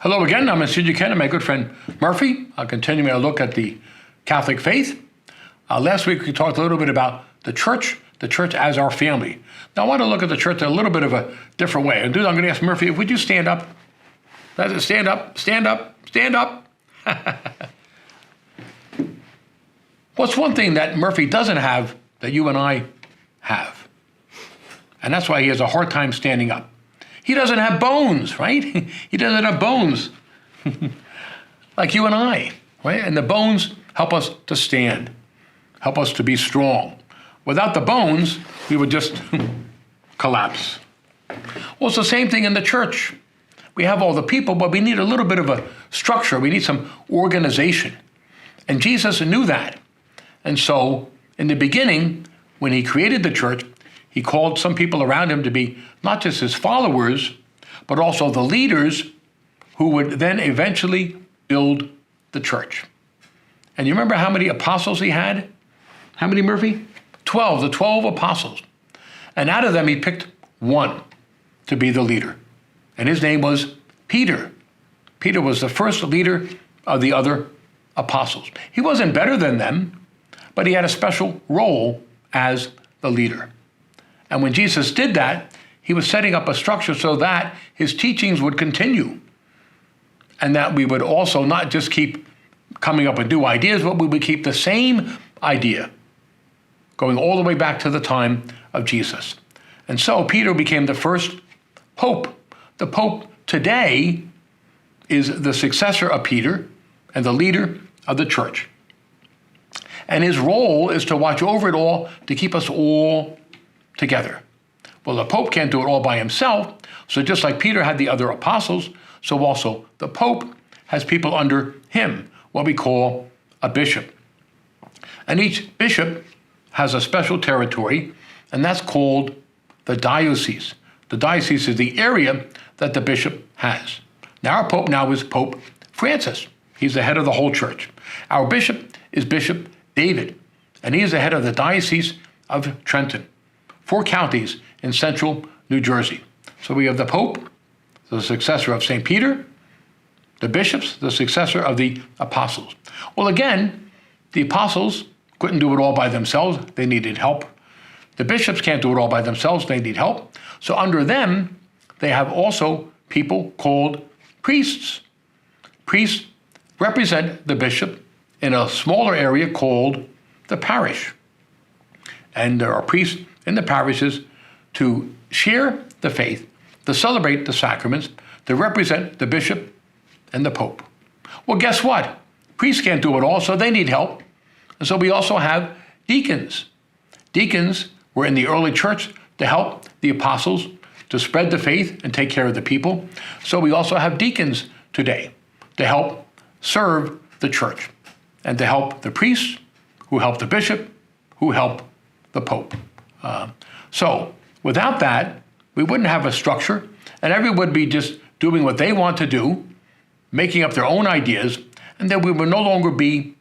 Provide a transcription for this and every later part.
Hello again, I'm Monsieur Duquesne and my good friend Murphy. I'll continue my look at the Catholic faith. Last week we talked a little bit about the church as our family. Now I want to look at the church in a little bit of a different way. And I'm going to ask Murphy, would you stand up? That's it, stand up, stand up, stand up. What's one thing that Murphy doesn't have that you and I have? And that's why he has a hard time standing up. He doesn't have bones, right? He doesn't have bones like you and I, right? And the bones help us to stand, help us to be strong. Without the bones, we would just collapse. Well, it's the same thing in the church. We have all the people, but we need a little bit of a structure. We need some organization. And Jesus knew that. And so in the beginning, when he created the church, he called some people around him to be not just his followers, but also the leaders who would then eventually build the church. And you remember how many apostles he had? How many, Murphy? 12, the 12 apostles. And out of them, he picked one to be the leader. And his name was Peter. Peter was the first leader of the other apostles. He wasn't better than them, but he had a special role as the leader. And when Jesus did that, he was setting up a structure so that his teachings would continue. And that we would also not just keep coming up with new ideas, but we would keep the same idea going all the way back to the time of Jesus. And so Peter became the first pope. The pope today is the successor of Peter and the leader of the church. And his role is to watch over it all, to keep us all together. Well, the Pope can't do it all by himself, so just like Peter had the other apostles, so also the Pope has people under him, what we call a bishop. And each bishop has a special territory, and that's called the diocese. The diocese is the area that the bishop has. Now our Pope now is Pope Francis. He's the head of the whole church. Our bishop is Bishop David, and he is the head of the Diocese of Trenton. 4 counties in central New Jersey. So we have the Pope, the successor of St. Peter, the bishops, the successor of the apostles. Well, again, the apostles couldn't do it all by themselves. They needed help. The bishops can't do it all by themselves. They need help. So under them, they have also people called priests. Priests represent the bishop in a smaller area called the parish. And there are priests in the parishes to share the faith, to celebrate the sacraments, to represent the bishop and the pope. Well, guess what? Priests can't do it all, so they need help. And so we also have deacons. Deacons were in the early church to help the apostles to spread the faith and take care of the people. So we also have deacons today to help serve the church and to help the priests who help the bishop, who help the pope. So without that, we wouldn't have a structure, and everyone would be just doing what they want to do, making up their own ideas, and then we would no longer be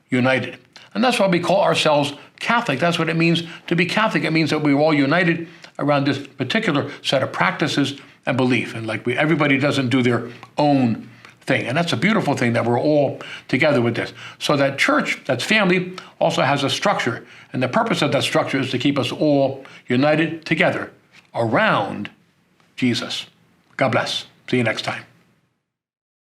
united. And that's why we call ourselves Catholic. That's what it means to be Catholic. It means that we're all united around this particular set of practices and belief. And like everybody doesn't do their own thing. And that's a beautiful thing that we're all together with this. So that church, that's family, also has a structure. And the purpose of that structure is to keep us all united together around Jesus. God bless. See you next time.